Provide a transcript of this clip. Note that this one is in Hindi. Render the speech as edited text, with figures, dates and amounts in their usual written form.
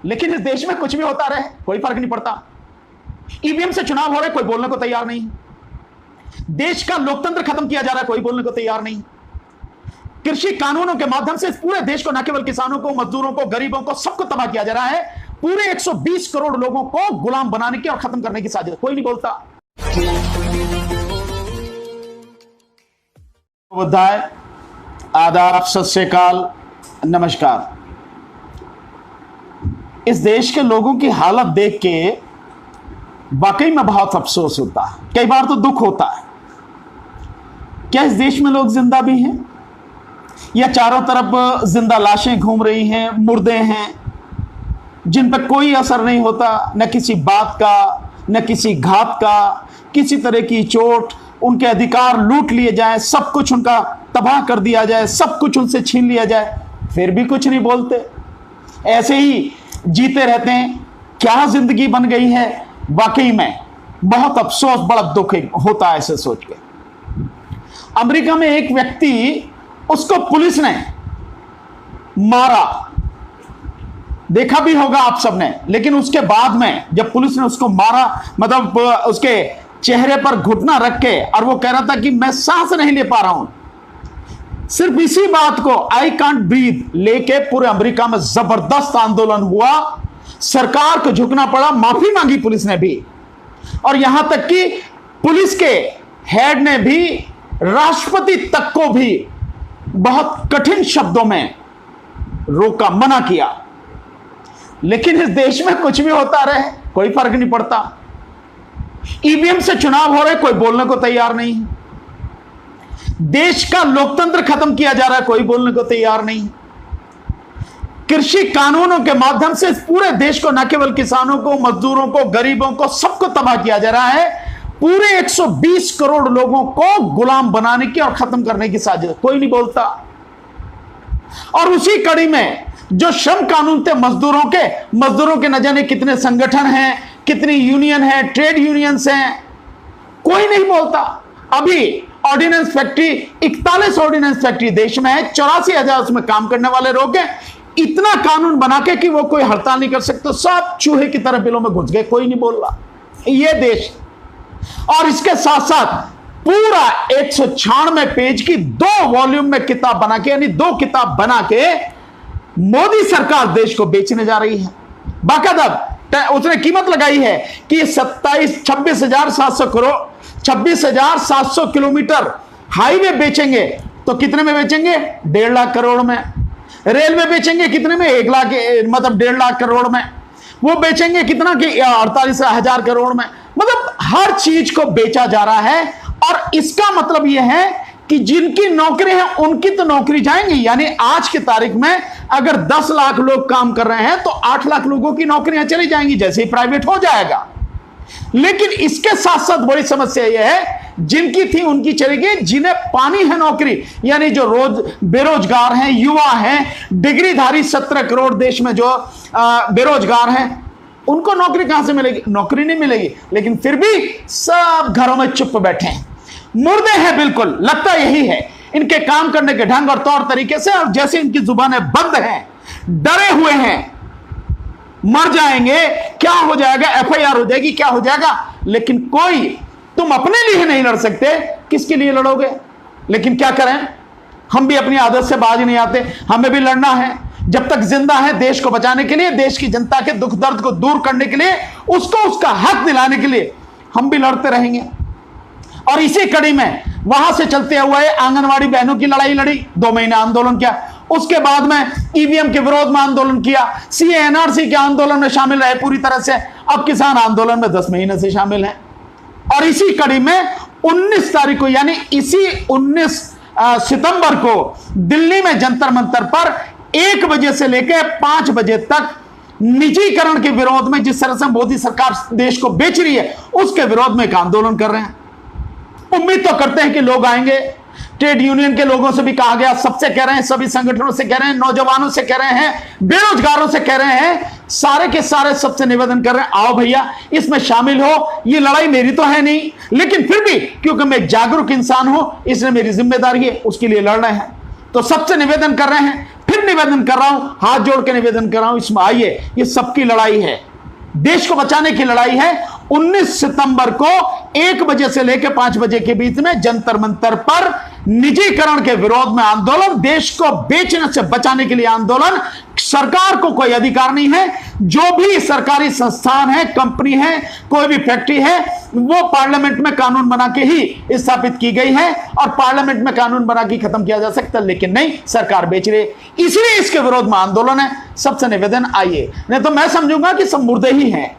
लेकिन इस देश में कुछ भी होता रहे, कोई फर्क नहीं पड़ता। ईवीएम से चुनाव हो रहे, कोई बोलने को तैयार नहीं। देश का लोकतंत्र खत्म किया जा रहा है, कोई बोलने को तैयार नहीं। कृषि कानूनों के माध्यम से इस पूरे देश को, न केवल किसानों को, मजदूरों को, गरीबों को, सबको तबाह किया जा रहा है। पूरे 120 करोड़ लोगों को गुलाम बनाने की और खत्म करने की साजिश, कोई नहीं बोलता। बुद्धाय, आदाब, सत श्री अकाल, नमस्कार। इस देश के लोगों की हालत देख के वाकई में बहुत अफसोस होता है, कई बार तो दुख होता है। क्या इस देश में लोग जिंदा भी हैं, या चारों तरफ जिंदा लाशें घूम रही हैं, मुर्दे हैं जिन पर कोई असर नहीं होता, न किसी बात का, न किसी घात का, किसी तरह की चोट, उनके अधिकार लूट लिए जाए, सब कुछ उनका तबाह कर दिया जाए, सब कुछ उनसे छीन लिया जाए, फिर भी कुछ नहीं बोलते, ऐसे ही जीते रहते हैं। क्या जिंदगी बन गई है। वाकई में बहुत अफसोस, बड़ा दुख होता है ऐसे सोच के। अमेरिका में एक व्यक्ति, उसको पुलिस ने मारा, देखा भी होगा आप सबने, लेकिन उसके बाद में जब पुलिस ने उसको मारा, मतलब उसके चेहरे पर घुटना रख के, और वो कह रहा था कि मैं सांस नहीं ले पा रहा हूं। सिर्फ इसी बात को, आई कांट ब्रीथ, लेके पूरे अमेरिका में जबरदस्त आंदोलन हुआ, सरकार को झुकना पड़ा, माफी मांगी पुलिस ने भी, और यहां तक कि पुलिस के हेड ने भी राष्ट्रपति तक को भी बहुत कठिन शब्दों में रोका, मना किया। लेकिन इस देश में कुछ भी होता रहे, कोई फर्क नहीं पड़ता। ईवीएम से चुनाव हो रहे, कोई बोलने को तैयार नहीं। देश का लोकतंत्र खत्म किया जा रहा है, कोई बोलने को तैयार नहीं। कृषि कानूनों के माध्यम से इस पूरे देश को, न केवल किसानों को, मजदूरों को, गरीबों को, सबको तबाह किया जा रहा है। पूरे 120 करोड़ लोगों को गुलाम बनाने की और खत्म करने की साजिश, कोई नहीं बोलता। और उसी कड़ी में जो श्रम कानून थे मजदूरों के न जाने कितने संगठन हैं, कितनी यूनियन है, ट्रेड यूनियंस हैं, कोई नहीं बोलता। अभी ऑर्डिनेंस फैक्ट्री, 41 ऑर्डिनेंस फैक्ट्री देश में है, 84,000 उसमें काम करने वाले लोग हैं। इतना कानून बना के कि वो कोई हड़ताल नहीं कर सकते, सब चूहे की तरह बिलों में घुस गए, कोई नहीं बोल रहा। ये देश, और इसके साथ साथ पूरा 196 पेज की 2 वॉल्यूम में किताब बना के, यानी 2 किताब बना के मोदी सरकार देश को बेचने जा रही है। बाकायदा उसने कीमत लगाई है कि 26,700 किलोमीटर हाईवे बेचेंगे, तो कितने में बेचेंगे? 1.5 लाख करोड़ में। रेलवे बेचेंगे कितने में? 1 लाख, मतलब 1.5 लाख करोड़ में। वो बेचेंगे कितना कि 48,000 करोड़ में। मतलब हर चीज को बेचा जा रहा है, और इसका मतलब यह है कि जिनकी नौकरी है उनकी तो नौकरी जाएंगी। यानी आज की तारीख में अगर 10 लाख लोग काम कर रहे हैं तो 8 लाख लोगों की नौकरियां चली जाएंगी, जैसे ही प्राइवेट हो जाएगा। लेकिन इसके साथ साथ बड़ी समस्या यह है, जिनकी थी उनकी चलेगी, जिन्हें पानी है नौकरी, यानी जो रोज बेरोजगार हैं, युवा हैं, डिग्रीधारी 17 करोड़ देश में जो बेरोजगार हैं, उनको नौकरी कहां से मिलेगी? नौकरी नहीं मिलेगी। लेकिन फिर भी सब घरों में चुप बैठे हैं, मुर्दे हैं, बिल्कुल लगता यही है। इनके काम करने के ढंग और तौर तरीके से, और जैसे इनकी जुबानें बंद हैं, डरे हुए हैं, मर जाएंगे, क्या हो जाएगा, एफआईआर हो जाएगी, क्या हो जाएगा। लेकिन कोई, तुम अपने लिए नहीं लड़ सकते, किसके लिए लड़ोगे? लेकिन क्या करें, हम भी अपनी आदत से बाज नहीं आते, हमें भी लड़ना है। जब तक जिंदा है, देश को बचाने के लिए, देश की जनता के दुख दर्द को दूर करने के लिए, उसको उसका हक दिलाने के लिए हम भी लड़ते रहेंगे। और इसी कड़ी में वहां से चलते हुए आंगनवाड़ी बहनों की लड़ाई लड़ी, 2 महीने आंदोलन किया, उसके बाद में ईवीएम के विरोध में आंदोलन किया, सीए एनआरसी के आंदोलन में शामिल रहे पूरी तरह से, अब किसान आंदोलन में 10 महीने से शामिल हैं। और इसी कड़ी में 19 तारीख को, यानी इसी 19 सितंबर को दिल्ली में जंतर मंतर पर 1 बजे से लेकर 5 बजे तक निजीकरण के विरोध में, जिस तरह से मोदी सरकार देश को बेच रही है, उसके विरोध में एक आंदोलन कर रहे हैं। उम्मीद तो करते हैं कि लोग आएंगे। ट्रेड यूनियन के लोगों से भी कहा गया, सबसे कह रहे हैं, सभी संगठनों से कह रहे हैं, नौजवानों से कह रहे हैं, बेरोजगारों से कह रहे हैं, सारे के सारे सबसे निवेदन कर रहे हैं, आओ भैया इसमें शामिल हो। ये लड़ाई मेरी तो है नहीं, लेकिन फिर भी क्योंकि मैं जागरूक इंसान हूं, इसलिए मेरी जिम्मेदारी है, उसके लिए लड़ रहे हैं। तो सबसे निवेदन कर रहे हैं, फिर निवेदन कर रहा हूं, हाथ जोड़ के निवेदन कर रहा हूं, इसमें आइए, ये सबकी लड़ाई है, देश को बचाने की लड़ाई है। 19 सितंबर को 1 बजे से लेकर 5 बजे के बीच में जंतर मंतर पर निजीकरण के विरोध में आंदोलन, देश को बेचने से बचाने के लिए आंदोलन। सरकार को कोई अधिकार नहीं है, जो भी सरकारी संस्थान है, कंपनी है, कोई भी फैक्ट्री है, वो पार्लियामेंट में कानून बना के ही स्थापित की गई है और पार्लियामेंट में कानून बना के खत्म किया जा सकता, लेकिन नहीं, सरकार बेच रही, इसलिए इसके विरोध में आंदोलन है। सबसे निवेदन, आइए, नहीं तो मैं समझूंगा कि सब मुर्दे ही हैं।